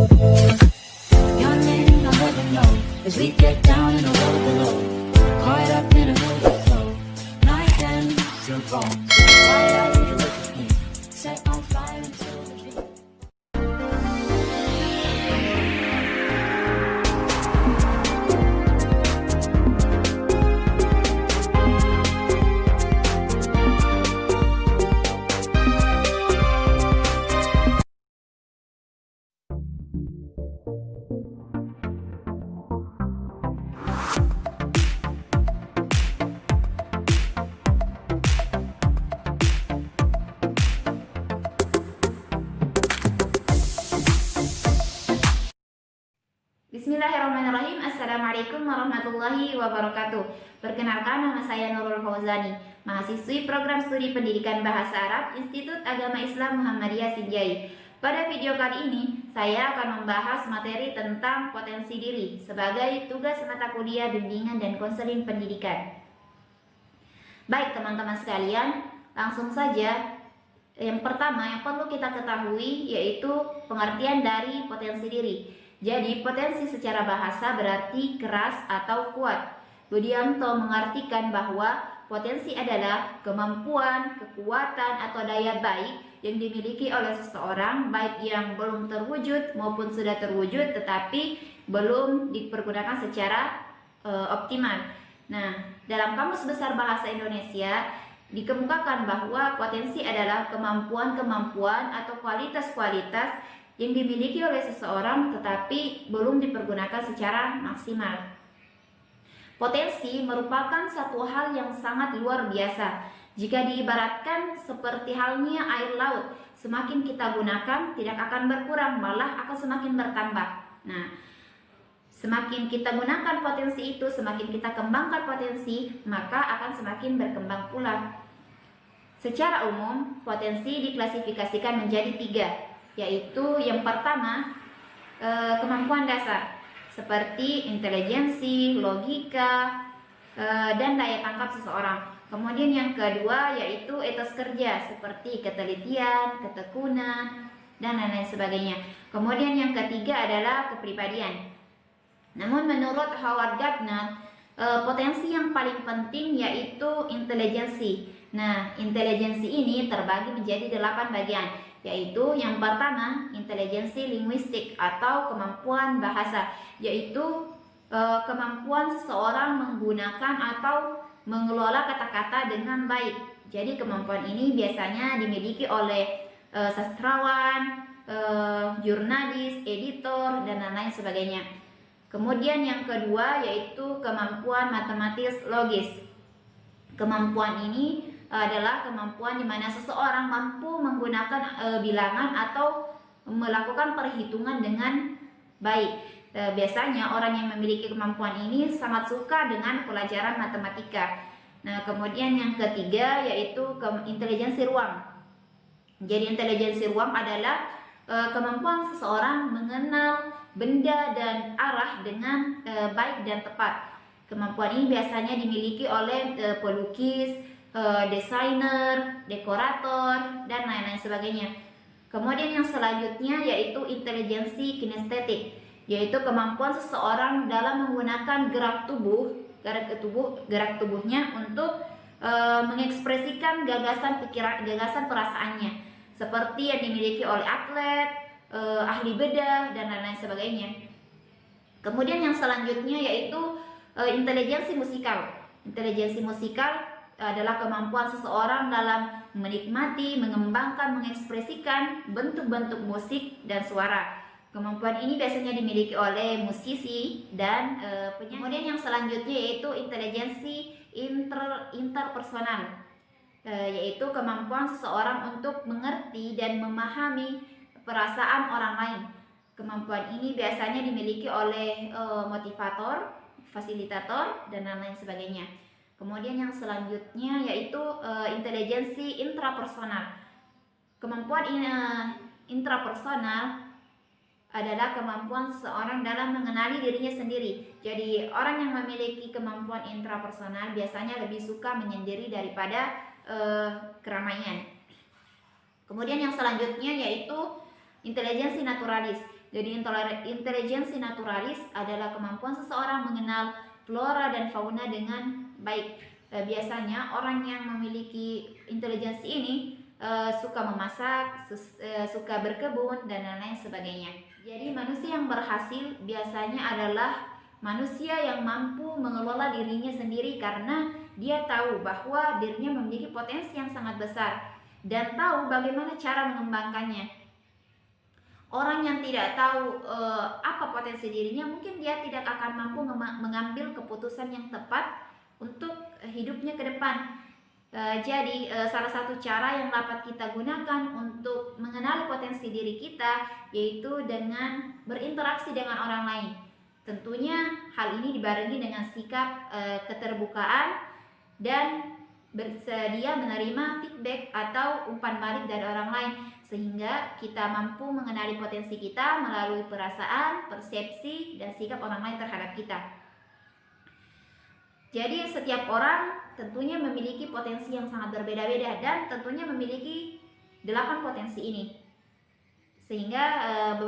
Your name I'll never know as we get down in the road below. Caught up in an overflow. Night ends your bones. Why are you look at me? Set on fire until the dream. Bismillahirrahmanirrahim. Assalamualaikum warahmatullahi wabarakatuh. Perkenalkan, nama saya Nurul Fauzani, mahasiswi program studi pendidikan bahasa Arab Institut Agama Islam Muhammadiyah Sinjai. Pada video kali ini, saya akan membahas materi tentang potensi diri sebagai tugas mata kuliah bimbingan dan konseling pendidikan. Baik teman-teman sekalian, langsung saja. Yang pertama yang perlu kita ketahui yaitu pengertian dari potensi diri. Jadi potensi secara bahasa berarti keras atau kuat. Budianto mengartikan bahwa potensi adalah kemampuan, kekuatan atau daya baik yang dimiliki oleh seseorang, baik yang belum terwujud maupun sudah terwujud tetapi belum dipergunakan secara optimal. Nah, dalam Kamus Besar Bahasa Indonesia dikemukakan bahwa potensi adalah kemampuan-kemampuan atau kualitas-kualitas yang dimiliki oleh seseorang tetapi belum dipergunakan secara maksimal. Potensi merupakan satu hal yang sangat luar biasa. Jika diibaratkan seperti halnya air laut, semakin kita gunakan tidak akan berkurang, malah akan semakin bertambah. Nah, semakin kita gunakan potensi itu, semakin kita kembangkan potensi, maka akan semakin berkembang pula. Secara umum, potensi diklasifikasikan menjadi 3, yaitu yang pertama kemampuan dasar seperti intelijensi, logika, dan daya tangkap seseorang. Kemudian yang kedua yaitu etos kerja seperti ketelitian, ketekunan, dan lain-lain sebagainya. Kemudian yang ketiga adalah kepribadian. Namun menurut Howard Gardner, potensi yang paling penting yaitu intelijensi. Nah, intelijensi ini terbagi menjadi 8 bagian, yaitu yang pertama intelijensi linguistik atau kemampuan bahasa, yaitu kemampuan seseorang menggunakan atau mengelola kata-kata dengan baik. Jadi kemampuan ini biasanya dimiliki oleh sastrawan, jurnalis, editor, dan lain-lain sebagainya. Kemudian yang kedua yaitu kemampuan matematis logis. Kemampuan ini adalah kemampuan di mana seseorang mampu menggunakan bilangan atau melakukan perhitungan dengan baik. Biasanya orang yang memiliki kemampuan ini sangat suka dengan pelajaran matematika. Nah, kemudian yang ketiga yaitu intelijensi ruang. Jadi intelijensi ruang adalah kemampuan seseorang mengenal benda dan arah dengan baik dan tepat. Kemampuan ini biasanya dimiliki oleh pelukis, desainer, dekorator, dan lain-lain sebagainya. Kemudian yang selanjutnya yaitu intelijensi kinestetik, yaitu kemampuan seseorang dalam menggunakan gerak tubuhnya untuk mengekspresikan gagasan perasaannya, seperti yang dimiliki oleh atlet, ahli bedah, dan lain-lain sebagainya. Kemudian yang selanjutnya yaitu intelijensi musikal. Intelijensi musikal adalah kemampuan seseorang dalam menikmati, mengembangkan, mengekspresikan bentuk-bentuk musik dan suara. Kemampuan ini biasanya dimiliki oleh musisi dan penyanyi. Kemudian yang selanjutnya yaitu intelijensi interpersonal, yaitu kemampuan seseorang untuk mengerti dan memahami perasaan orang lain. Kemampuan ini biasanya dimiliki oleh motivator, fasilitator, dan lain-lain sebagainya. Kemudian yang selanjutnya yaitu intelijensi intrapersonal. Kemampuan intrapersonal adalah kemampuan seseorang dalam mengenali dirinya sendiri. Jadi orang yang memiliki kemampuan intrapersonal biasanya lebih suka menyendiri daripada keramaian. Kemudian yang selanjutnya yaitu intelijensi naturalis. Jadi intelijensi naturalis adalah kemampuan seseorang mengenal flora dan fauna dengan baik. Biasanya orang yang memiliki intelijensi ini suka memasak, suka berkebun, dan lain-lain sebagainya. Jadi manusia yang berhasil biasanya adalah manusia yang mampu mengelola dirinya sendiri karena dia tahu bahwa dirinya memiliki potensi yang sangat besar dan tahu bagaimana cara mengembangkannya. Orang yang tidak tahu apa potensi dirinya, mungkin dia tidak akan mampu mengambil keputusan yang tepat untuk hidupnya ke depan. Jadi salah satu cara yang dapat kita gunakan untuk mengenali potensi diri kita yaitu dengan berinteraksi dengan orang lain. Tentunya hal ini dibarengi dengan sikap keterbukaan dan bersedia menerima feedback atau umpan balik dari orang lain, sehingga kita mampu mengenali potensi kita melalui perasaan, persepsi, dan sikap orang lain terhadap kita. Jadi setiap orang tentunya memiliki potensi yang sangat berbeda-beda dan tentunya memiliki 8 potensi ini. Sehingga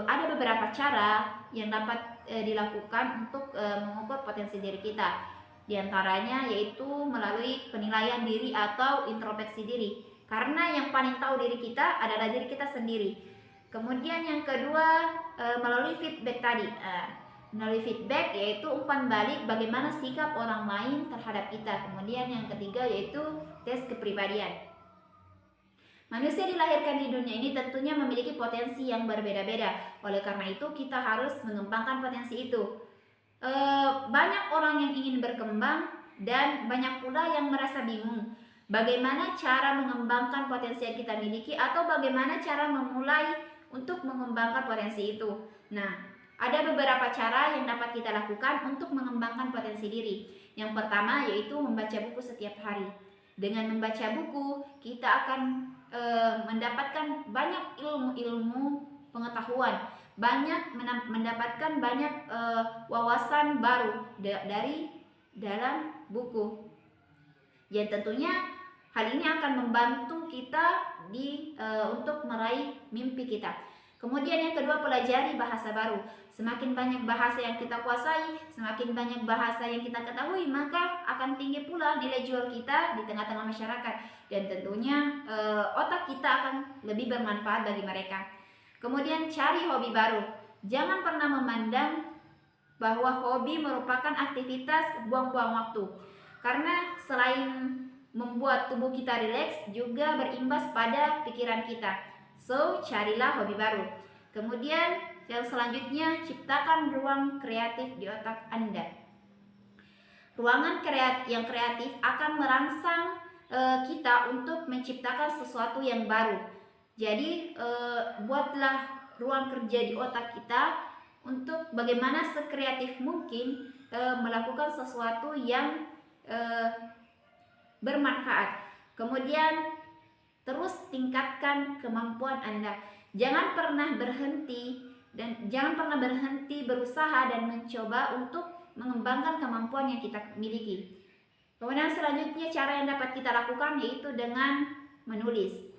ada beberapa cara yang dapat dilakukan untuk mengukur potensi diri kita. Di antaranya yaitu melalui penilaian diri atau introspeksi diri. Karena yang paling tahu diri kita adalah diri kita sendiri. Kemudian yang kedua melalui feedback tadi. Melalui feedback yaitu umpan balik bagaimana sikap orang lain terhadap kita. Kemudian yang ketiga yaitu tes kepribadian. Manusia dilahirkan di dunia ini tentunya memiliki potensi yang berbeda-beda. Oleh karena itu kita harus mengembangkan potensi itu. Banyak orang yang ingin berkembang dan banyak pula yang merasa bingung bagaimana cara mengembangkan potensi yang kita miliki atau bagaimana cara memulai untuk mengembangkan potensi itu. Nah, ada beberapa cara yang dapat kita lakukan untuk mengembangkan potensi diri. Yang pertama yaitu membaca buku setiap hari. Dengan membaca buku, kita akan mendapatkan banyak ilmu-ilmu pengetahuan, mendapatkan banyak wawasan baru dari dalam buku. Yang tentunya hal ini akan membantu kita untuk meraih mimpi kita. Kemudian yang kedua, pelajari bahasa baru. Semakin banyak bahasa yang kita kuasai, semakin banyak bahasa yang kita ketahui, maka akan tinggi pula nilai jual kita di tengah-tengah masyarakat. Dan tentunya otak kita akan lebih bermanfaat bagi mereka. Kemudian cari hobi baru. Jangan pernah memandang bahwa hobi merupakan aktivitas buang-buang waktu. Karena selain membuat tubuh kita rileks, juga berimbas pada pikiran kita. So, carilah hobi baru. Kemudian yang selanjutnya, ciptakan ruang kreatif di otak Anda. Ruangan yang kreatif akan merangsang kita untuk menciptakan sesuatu yang baru. Jadi buatlah ruang kerja di otak kita untuk bagaimana sekreatif mungkin melakukan sesuatu yang bermanfaat. Kemudian terus tingkatkan kemampuan Anda. Jangan pernah berhenti berusaha dan mencoba untuk mengembangkan kemampuan yang kita miliki. Kemudian selanjutnya cara yang dapat kita lakukan yaitu dengan menulis.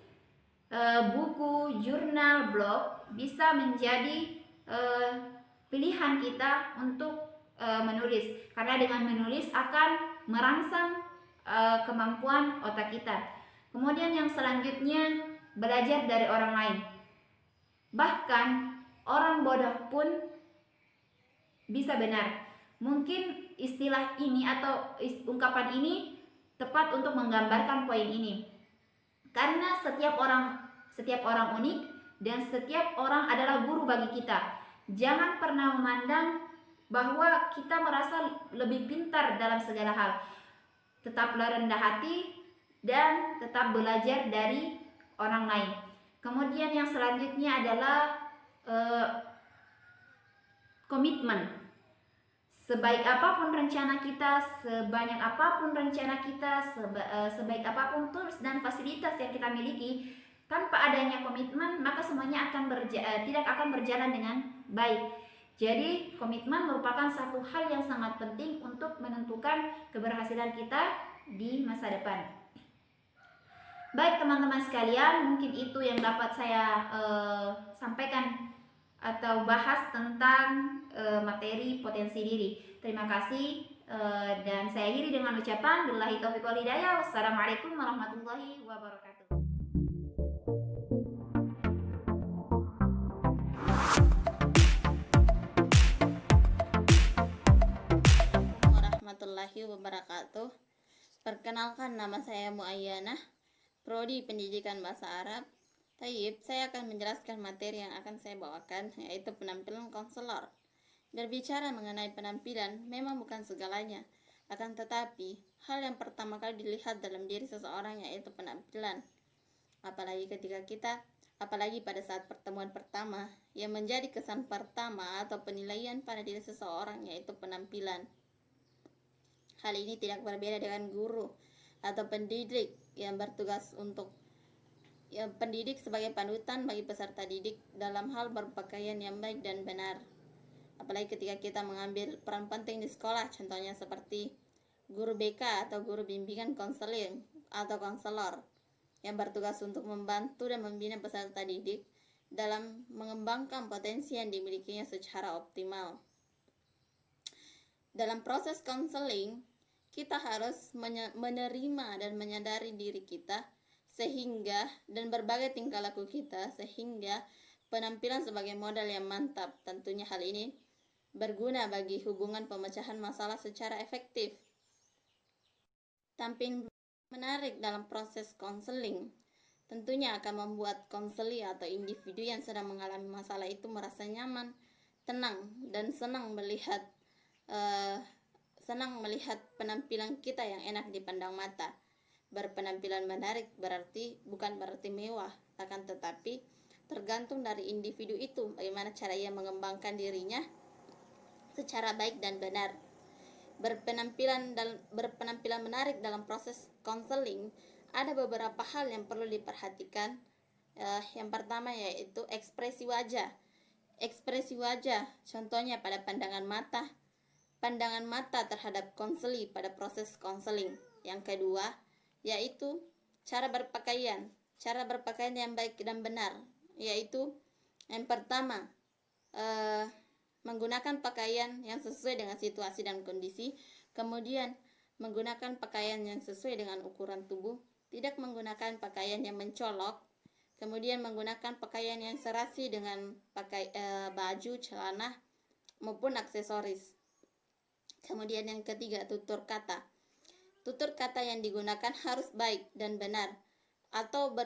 Buku, jurnal, blog bisa menjadi pilihan kita untuk menulis. Karena dengan menulis akan merangsang kemampuan otak kita. Kemudian yang selanjutnya, belajar dari orang lain. Bahkan orang bodoh pun bisa benar. Mungkin istilah ini atau ungkapan ini tepat untuk menggambarkan poin ini. Karena setiap orang unik dan setiap orang adalah guru bagi kita. Jangan pernah memandang bahwa kita merasa lebih pintar dalam segala hal. Tetaplah rendah hati dan tetap belajar dari orang lain. Kemudian yang selanjutnya adalah komitmen. Sebaik apapun rencana kita, sebanyak apapun rencana kita, sebaik apapun tools dan fasilitas yang kita miliki, tanpa adanya komitmen maka semuanya tidak akan berjalan dengan baik. Jadi komitmen merupakan satu hal yang sangat penting untuk menentukan keberhasilan kita di masa depan. Baik teman-teman sekalian, mungkin itu yang dapat saya sampaikan atau bahas tentang materi potensi diri. Terima kasih dan saya akhiri dengan ucapan billahi taufiq wal hidayah. Wassalamualaikum warahmatullahi wabarakatuh. Warahmatullahi wabarakatuh. Perkenalkan, nama saya Muayyanah, Prodi Pendidikan Bahasa Arab. Taib, saya akan menjelaskan materi yang akan saya bawakan, yaitu penampilan konselor. Berbicara mengenai penampilan memang bukan segalanya, akan tetapi hal yang pertama kali dilihat dalam diri seseorang yaitu penampilan. Apalagi pada saat pertemuan pertama, yang menjadi kesan pertama atau penilaian pada diri seseorang yaitu penampilan. Hal ini tidak berbeda dengan guru atau pendidik yang bertugas untuk pendidik sebagai panutan bagi peserta didik dalam hal berpakaian yang baik dan benar. Apalagi ketika kita mengambil peran penting di sekolah, contohnya seperti guru BK atau guru bimbingan konseling atau konselor yang bertugas untuk membantu dan membina peserta didik dalam mengembangkan potensi yang dimilikinya secara optimal. Dalam proses konseling, kita harus menerima dan menyadari diri kita dan berbagai tingkah laku kita sehingga penampilan sebagai modal yang mantap. Tentunya hal ini berguna bagi hubungan pemecahan masalah secara efektif. Tampil menarik dalam proses konseling tentunya akan membuat konseli atau individu yang sedang mengalami masalah itu merasa nyaman, tenang, dan senang melihat penampilan kita yang enak dipandang mata. Berpenampilan menarik bukan berarti mewah, akan tetapi tergantung dari individu itu bagaimana cara ia mengembangkan dirinya secara baik dan benar. Berpenampilan menarik dalam proses konseling ada beberapa hal yang perlu diperhatikan. Yang pertama yaitu ekspresi wajah. Ekspresi wajah contohnya pada pandangan mata terhadap konseli pada proses konseling. Yang kedua yaitu cara berpakaian yang baik dan benar, yaitu yang pertama menggunakan pakaian yang sesuai dengan situasi dan kondisi, kemudian menggunakan pakaian yang sesuai dengan ukuran tubuh, tidak menggunakan pakaian yang mencolok, kemudian menggunakan pakaian yang serasi dengan baju, celana maupun aksesoris. Kemudian yang ketiga, tutur kata. Tutur kata yang digunakan harus baik dan benar, atau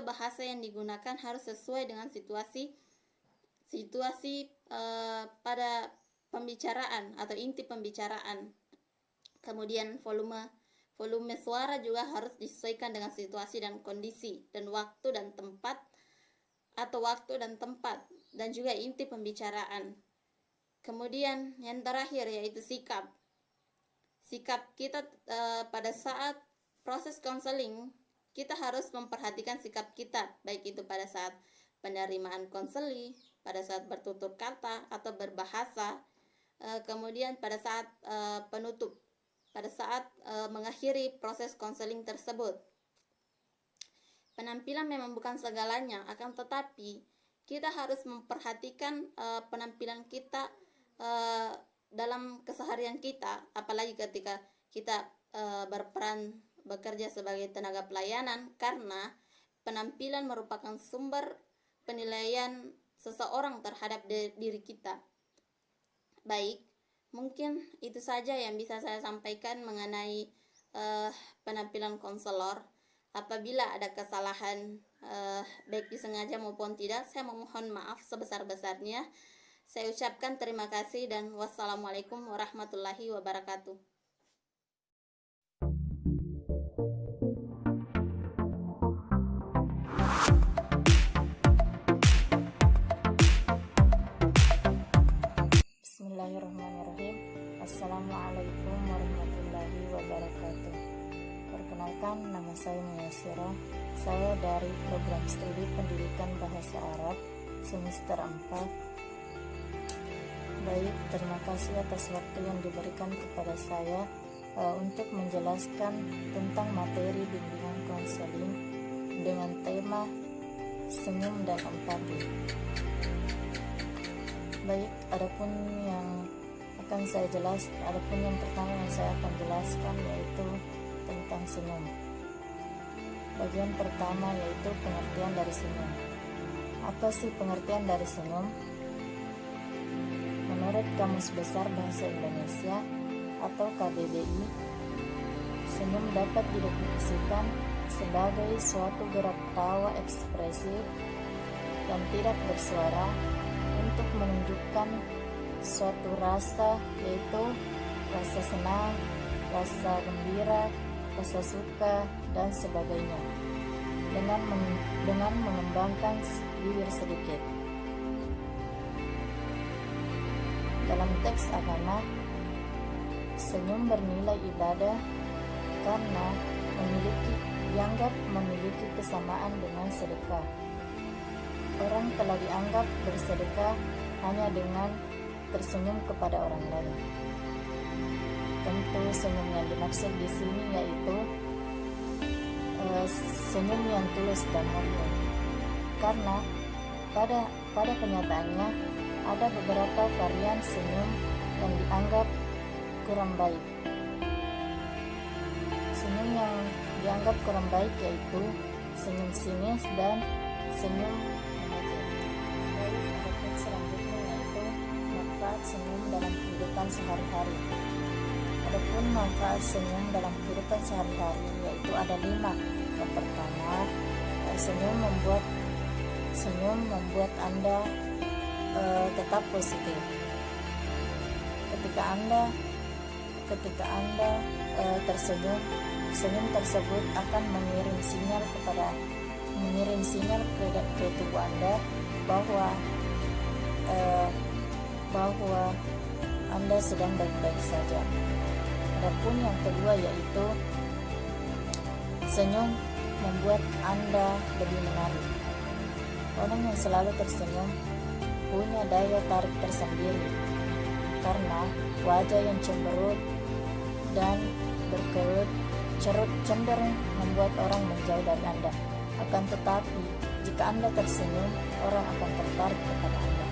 bahasa yang digunakan harus sesuai dengan situasi pada pembicaraan atau inti pembicaraan. Kemudian volume suara juga harus disesuaikan dengan situasi dan kondisi dan waktu dan tempat dan juga inti pembicaraan. Kemudian yang terakhir yaitu sikap kita pada saat proses konseling. Kita harus memperhatikan sikap kita, baik itu pada saat penerimaan konseli, pada saat bertutur kata atau berbahasa, kemudian pada saat penutup, pada saat mengakhiri proses konseling tersebut. Penampilan memang bukan segalanya, akan tetapi kita harus memperhatikan penampilan kita dalam keseharian kita, apalagi ketika kita bekerja sebagai tenaga pelayanan, karena penampilan merupakan sumber penilaian seseorang terhadap diri kita. Baik, mungkin itu saja yang bisa saya sampaikan mengenai penampilan konselor. Apabila ada kesalahan baik disengaja maupun tidak, saya memohon maaf sebesar-besarnya. Saya ucapkan terima kasih dan wassalamualaikum warahmatullahi wabarakatuh. Bismillahirrahmanirrahim. Assalamualaikum warahmatullahi wabarakatuh. Perkenalkan, nama saya Muyassirah. Saya dari program studi pendidikan bahasa Arab semester 4. Baik, terima kasih atas waktu yang diberikan kepada saya untuk menjelaskan tentang materi bimbingan konseling dengan tema senyum dan empati. Baik, adapun yang pertama yang saya akan jelaskan yaitu tentang senyum. Bagian pertama yaitu pengertian dari senyum. Apa sih pengertian dari senyum? Menurut Kamus Besar Bahasa Indonesia atau KBBI, senyum dapat didefinisikan sebagai suatu gerak tawa ekspresif dan tidak bersuara untuk menunjukkan suatu rasa, yaitu rasa senang, rasa gembira, rasa suka, dan sebagainya, dengan mengembangkan bibir sedikit. Dalam teks agama, senyum bernilai ibadah karena dianggap memiliki kesamaan dengan sedekah. Orang telah dianggap bersedekah hanya dengan tersenyum kepada orang lain. Tentu senyum yang dimaksud di sini yaitu senyum yang tulus dan murni. Karena pada kenyataannya ada beberapa varian senyum yang dianggap kurang baik. Senyum yang dianggap kurang baik yaitu senyum sinis dan senyum mengejek. Baik, adapun selanjutnya yaitu manfaat senyum dalam kehidupan sehari-hari. Adapun manfaat senyum dalam kehidupan sehari-hari yaitu ada 5. Yang pertama, senyum membuat Anda tetap positif. Ketika Anda tersenyum, senyum tersebut akan mengirim sinyal ke tubuh Anda bahwa Anda sedang baik-baik saja. Adapun yang kedua yaitu senyum membuat Anda lebih menarik. Orang yang selalu tersenyum punya daya tarik tersendiri karena wajah yang cemberut dan berkerut cenderung membuat orang menjauh dari Anda. Akan tetapi, jika Anda tersenyum, orang akan tertarik kepada Anda.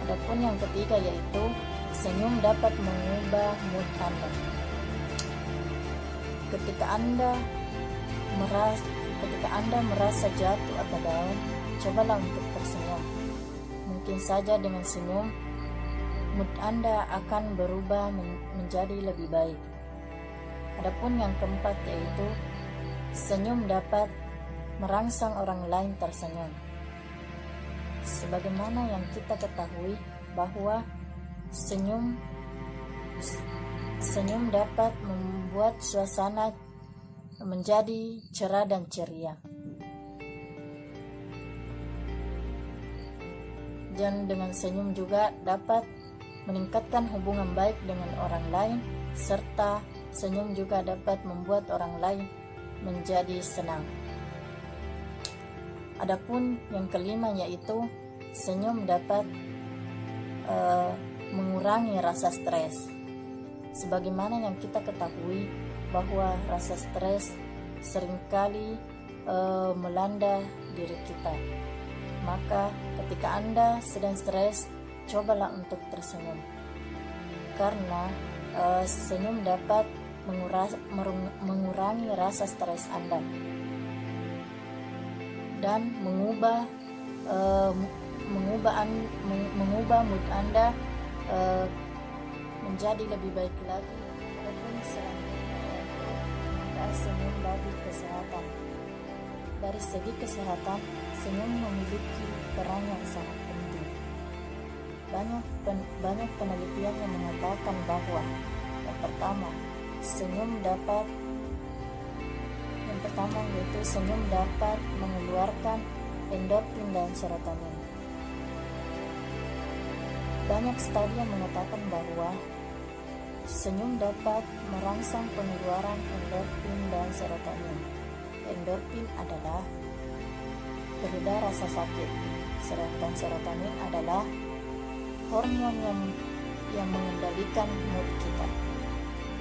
Adapun yang ketiga yaitu senyum dapat mengubah mood Anda. Ketika Anda merasa jatuh atau down, cobalah untuk tersenyum. Mungkin saja dengan senyum, mood Anda akan berubah menjadi lebih baik. Adapun yang keempat yaitu senyum dapat merangsang orang lain tersenyum. Sebagaimana yang kita ketahui bahwa senyum dapat membuat suasana menjadi cerah dan ceria. Dan dengan senyum juga dapat meningkatkan hubungan baik dengan orang lain, serta senyum juga dapat membuat orang lain menjadi senang. Adapun yang kelima yaitu senyum dapat mengurangi rasa stres. Sebagaimana yang kita ketahui bahwa rasa stres seringkali melanda diri kita. Maka ketika Anda sedang stres, cobalah untuk tersenyum. Karena senyum dapat mengurangi rasa stres Anda dan mengubah mood Anda menjadi lebih baik lagi. Adapun selanjutnya senyum bagi kesehatan. Dari segi kesehatan, senyum memiliki peran yang sangat penting. Banyak penelitian yang mengatakan bahwa yang pertama yaitu senyum dapat mengeluarkan endorfin dan serotonin. Banyak studi yang mengatakan bahwa senyum dapat merangsang pengeluaran endorfin dan serotonin. Endorfin adalah pereda rasa sakit, sedangkan serotonin adalah hormon yang mengendalikan mood kita.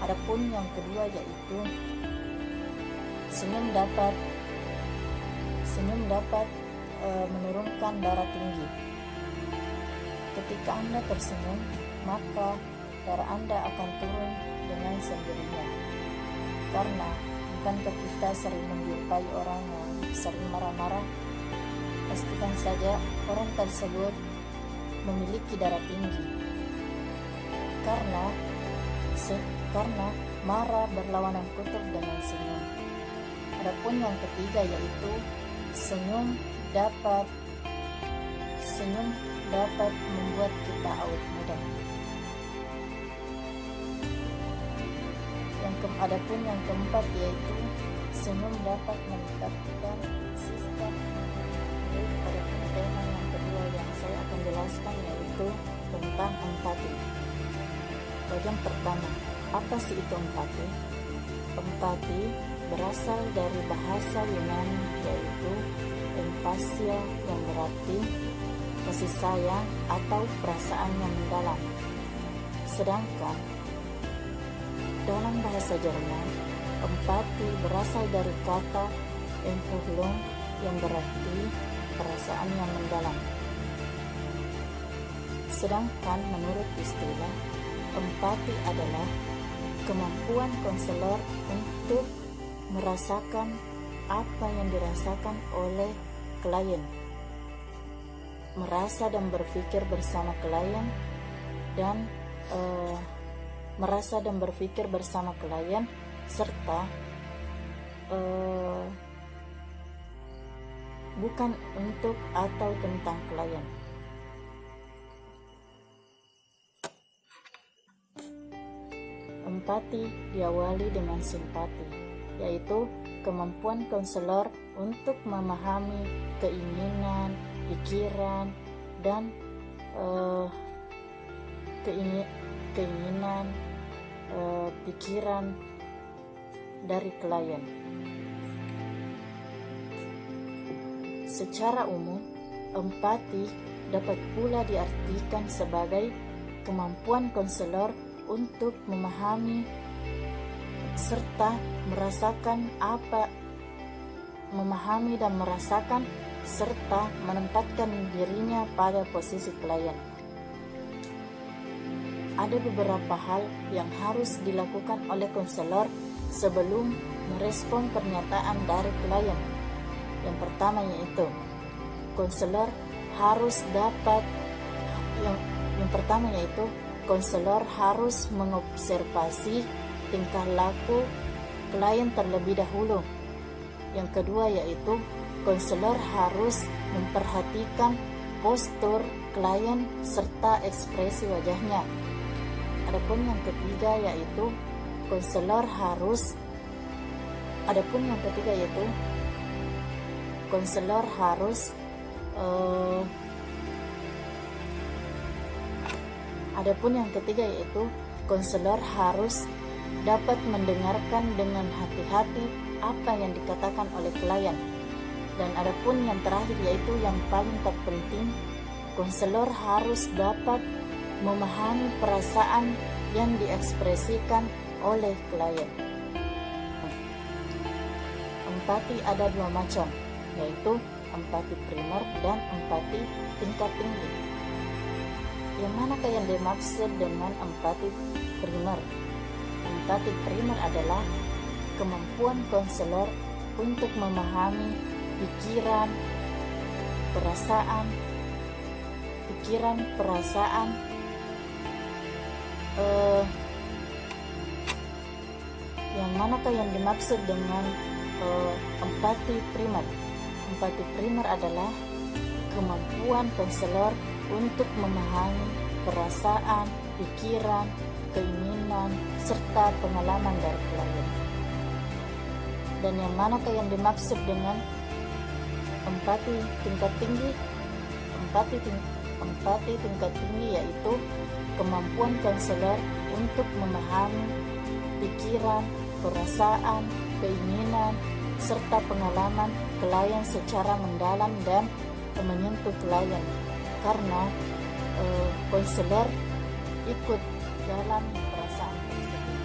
Adapun yang kedua yaitu senyum dapat menurunkan darah tinggi. Ketika Anda tersenyum, maka darah Anda akan turun dengan sendirinya. Karena bukankah kita sering menjumpai orang yang sering marah-marah? Pastikan saja orang tersebut memiliki darah tinggi. Karena marah berlawanan kutub dengan senyum. Adapun yang ketiga yaitu senyum dapat membuat kita awet muda. Adapun yang keempat yaitu senyum dapat meningkatkan sistem. Adapun tema yang kedua yang saya akan jelaskan yaitu tentang empati. Bagian pertama, apa sih itu empati? Empati berasal dari bahasa Yunani yaitu empatia yang berarti kasih sayang atau perasaan yang mendalam. Sedangkan dalam bahasa Jerman, empati berasal dari kata Empfindung yang berarti perasaan yang mendalam. Sedangkan menurut istilah, empati adalah kemampuan konselor untuk merasakan apa yang dirasakan oleh klien, merasa dan berpikir bersama klien, dan serta bukan untuk atau tentang klien. Empati diawali dengan simpati, yaitu kemampuan konselor untuk memahami keinginan, pikiran, dan pikiran dari klien. Secara umum, empati dapat pula diartikan sebagai kemampuan konselor untuk memahami serta menempatkan dirinya pada posisi klien. Ada beberapa hal yang harus dilakukan oleh konselor sebelum merespon pernyataan dari klien. Yang pertama yaitu konselor harus mengobservasi tingkah laku klien terlebih dahulu. Yang kedua yaitu konselor harus memperhatikan postur klien serta ekspresi wajahnya. Adapun yang ketiga yaitu konselor harus dapat mendengarkan dengan hati-hati apa yang dikatakan oleh klien. Dan adapun yang terakhir yaitu yang paling terpenting, konselor harus dapat memahami perasaan yang diekspresikan oleh klien. Empati ada dua macam, yaitu empati primer dan empati tingkat tinggi. Yang manakah yang dimaksud dengan empati primer? Empati primer adalah kemampuan konselor untuk memahami pikiran, perasaan, yang manakah yang dimaksud dengan empati primer? Empati primer adalah kemampuan konselor untuk memahami perasaan, pikiran, keinginan, serta pengalaman dari klien. Dan yang manakah yang dimaksud dengan empati tingkat tinggi? Empati tingkat tinggi yaitu kemampuan konselor untuk memahami pikiran, perasaan, keinginan, serta pengalaman klien secara mendalam dan menyentuh klien, karena konselor ikut dalam perasaan tersebut.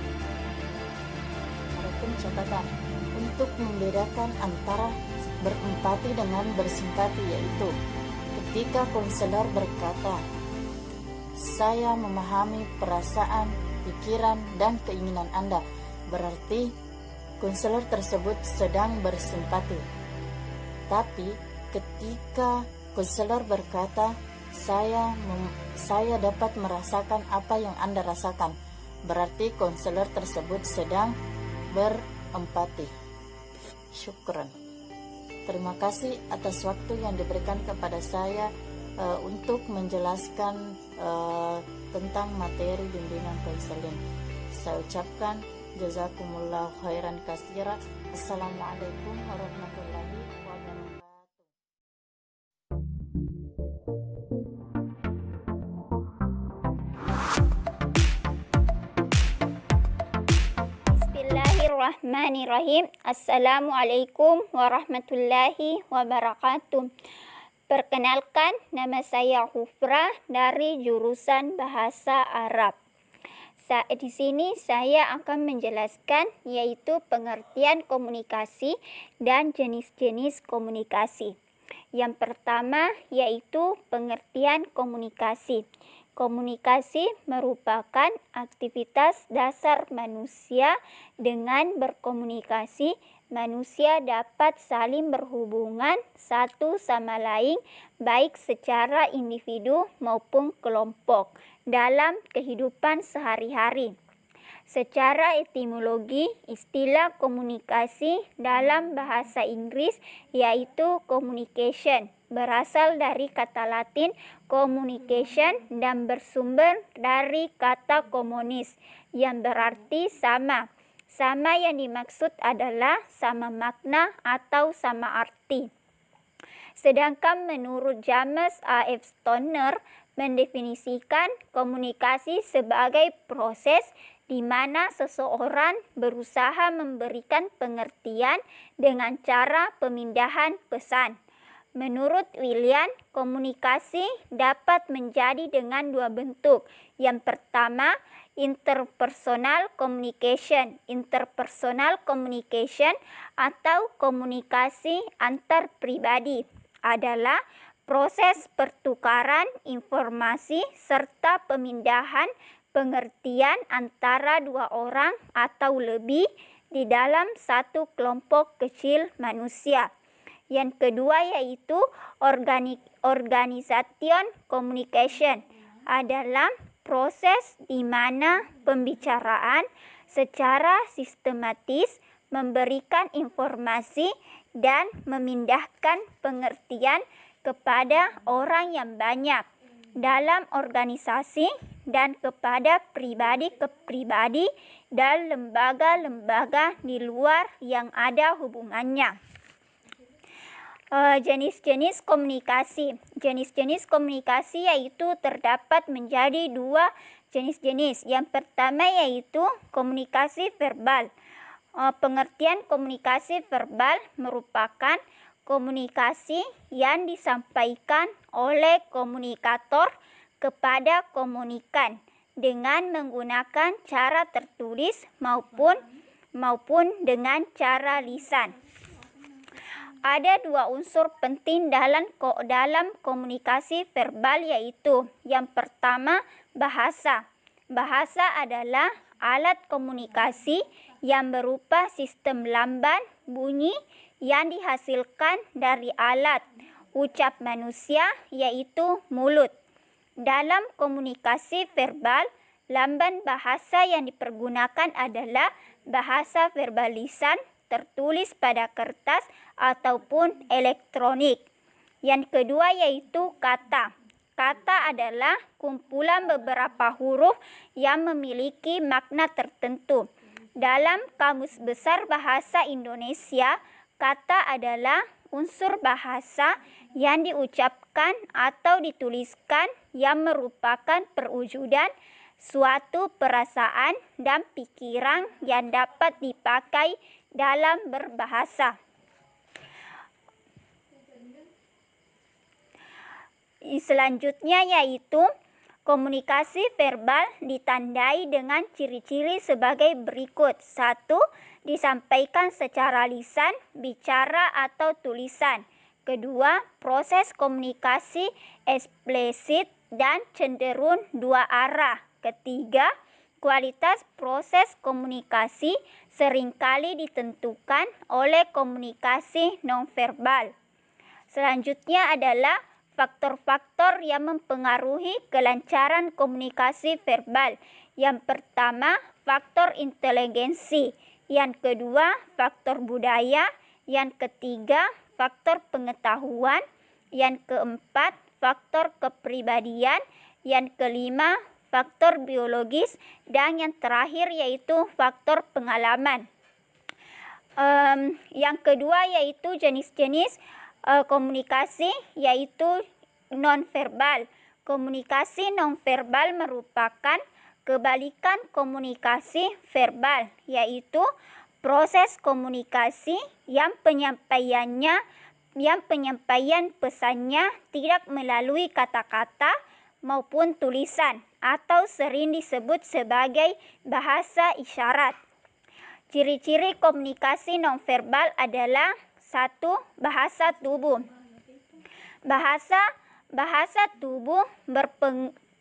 membuatkan catatan untuk membedakan antara berempati dengan bersimpati, yaitu ketika konselor berkata, "Saya memahami perasaan, pikiran, dan keinginan Anda," berarti konselor tersebut sedang bersimpati. Tapi ketika konselor berkata, saya dapat merasakan apa yang Anda rasakan, berarti konselor tersebut sedang berempati. Syukran. Terima kasih atas waktu yang diberikan kepada saya untuk menjelaskan tentang materi bimbingan konseling. Saya ucapkan jazakumullah khairan katsira. Assalamualaikum warahmatullahi wabarakatuh. Bismillahirrahmanirrahim. Assalamualaikum warahmatullahi wabarakatuh. Perkenalkan, nama saya Hufrah dari jurusan Bahasa Arab. Di sini saya akan menjelaskan yaitu pengertian komunikasi dan jenis-jenis komunikasi. Yang pertama yaitu pengertian komunikasi. Komunikasi merupakan aktivitas dasar manusia. Dengan berkomunikasi, manusia dapat saling berhubungan satu sama lain, baik secara individu maupun kelompok, dalam kehidupan sehari-hari. Secara etimologi, istilah komunikasi dalam bahasa Inggris yaitu communication, berasal dari kata Latin communication dan bersumber dari kata communis yang berarti sama. Sama yang dimaksud adalah sama makna atau sama arti. Sedangkan menurut James A. F. Stoner mendefinisikan komunikasi sebagai proses di mana seseorang berusaha memberikan pengertian dengan cara pemindahan pesan. Menurut William, komunikasi dapat menjadi dengan dua bentuk. Yang pertama, interpersonal communication. Interpersonal communication atau komunikasi antar pribadi adalah proses pertukaran informasi serta pemindahan pengertian antara dua orang atau lebih di dalam satu kelompok kecil manusia. Yang kedua yaitu organization communication adalah proses di mana pembicaraan secara sistematis memberikan informasi dan memindahkan pengertian kepada orang yang banyak dalam organisasi dan kepada pribadi ke pribadi dan lembaga-lembaga di luar yang ada hubungannya. Jenis-jenis komunikasi. Jenis-jenis komunikasi yaitu terdapat menjadi dua jenis-jenis. Yang pertama yaitu komunikasi verbal. Pengertian komunikasi verbal merupakan komunikasi yang disampaikan oleh komunikator kepada komunikan dengan menggunakan cara tertulis maupun dengan cara lisan. Ada dua unsur penting dalam komunikasi verbal yaitu yang pertama bahasa. Bahasa adalah alat komunikasi yang berupa sistem lamban bunyi yang dihasilkan dari alat ucap manusia yaitu mulut. Dalam komunikasi verbal, lamban bahasa yang dipergunakan adalah bahasa verbal lisan tertulis pada kertas ataupun elektronik. Yang kedua yaitu kata. Kata adalah kumpulan beberapa huruf yang memiliki makna tertentu. Dalam Kamus Besar Bahasa Indonesia, kata adalah unsur bahasa yang diucapkan atau dituliskan yang merupakan perwujudan suatu perasaan dan pikiran yang dapat dipakai dalam berbahasa. Selanjutnya yaitu komunikasi verbal ditandai dengan ciri-ciri sebagai berikut. 1. disampaikan secara lisan, bicara atau tulisan. Kedua, proses komunikasi eksplisit dan cenderung dua arah. Ketiga, kualitas proses komunikasi seringkali ditentukan oleh komunikasi nonverbal. Selanjutnya adalah faktor-faktor yang mempengaruhi kelancaran komunikasi verbal. Yang pertama, faktor inteligensi. Yang kedua, faktor budaya. Yang ketiga, faktor pengetahuan. Yang keempat, faktor kepribadian. Yang kelima, faktor biologis. Dan yang terakhir yaitu faktor pengalaman. Yang kedua yaitu jenis-jenis komunikasi yaitu nonverbal. Komunikasi nonverbal merupakan kebalikan komunikasi verbal, yaitu proses komunikasi yang penyampaian pesannya tidak melalui kata-kata maupun tulisan atau sering disebut sebagai bahasa isyarat. Ciri-ciri komunikasi nonverbal adalah 1. Bahasa tubuh.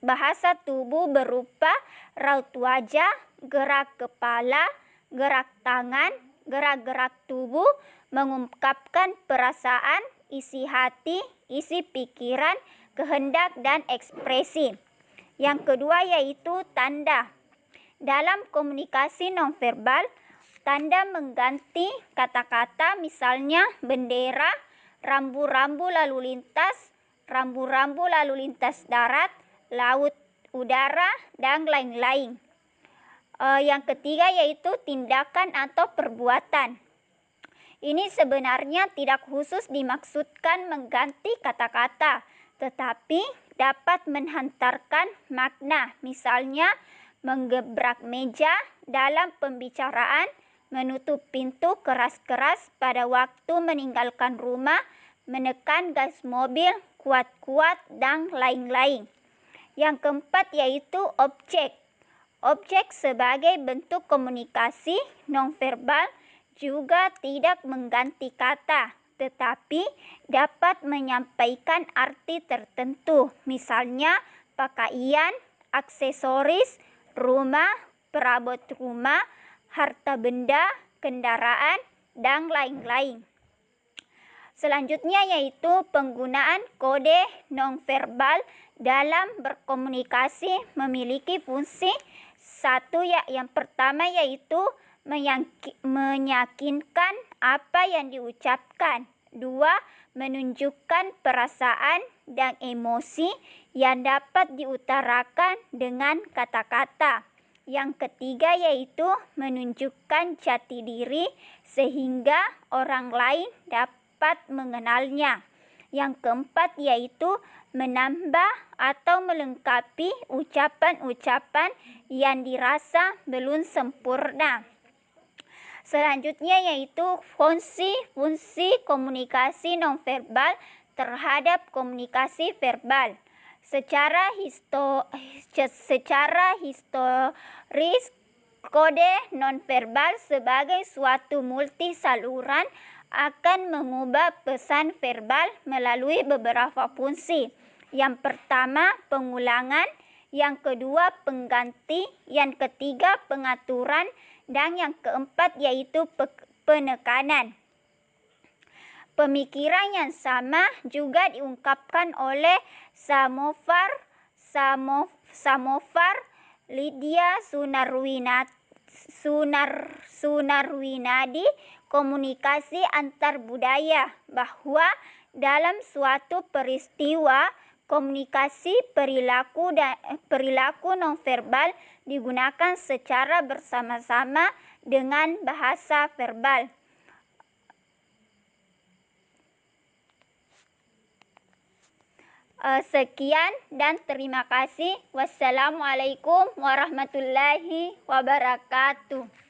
Bahasa tubuh berupa raut wajah, gerak kepala, gerak tangan, gerak-gerak tubuh mengungkapkan perasaan, isi hati, isi pikiran, kehendak dan ekspresi. Yang kedua yaitu tanda. Dalam komunikasi nonverbal, tanda mengganti kata-kata, misalnya bendera, rambu-rambu lalu lintas darat, laut, udara, dan lain-lain. Yang ketiga yaitu tindakan atau perbuatan. Ini sebenarnya tidak khusus dimaksudkan mengganti kata-kata, tetapi dapat menghantarkan makna, misalnya menggebrak meja dalam pembicaraan, menutup pintu keras-keras pada waktu meninggalkan rumah, menekan gas mobil kuat-kuat, dan lain-lain. Yang keempat yaitu objek. Objek sebagai bentuk komunikasi nonverbal juga tidak mengganti kata, tetapi dapat menyampaikan arti tertentu, misalnya pakaian, aksesoris, rumah, perabot rumah, harta benda, kendaraan, dan lain-lain. Selanjutnya yaitu penggunaan kode nonverbal dalam berkomunikasi memiliki fungsi. Yang pertama yaitu meyakinkan apa yang diucapkan. 2. Menunjukkan perasaan dan emosi yang dapat diutarakan dengan kata-kata. Yang ketiga yaitu menunjukkan jati diri sehingga orang lain dapat mengenalnya. Yang keempat yaitu menambah atau melengkapi ucapan-ucapan yang dirasa belum sempurna. Selanjutnya yaitu fungsi komunikasi nonverbal terhadap komunikasi verbal. Secara historis, kode nonverbal sebagai suatu multi saluran akan mengubah pesan verbal melalui beberapa fungsi. Yang pertama, pengulangan. Yang kedua, pengganti. Yang ketiga, pengaturan. Dan yang keempat yaitu penekanan. Pemikiran yang sama juga diungkapkan oleh Samovar, Lydia Sunarwinadi, komunikasi antar budaya, bahwa dalam suatu peristiwa komunikasi perilaku nonverbal digunakan secara bersama-sama dengan bahasa verbal. Sekian dan terima kasih. Wassalamualaikum warahmatullahi wabarakatuh.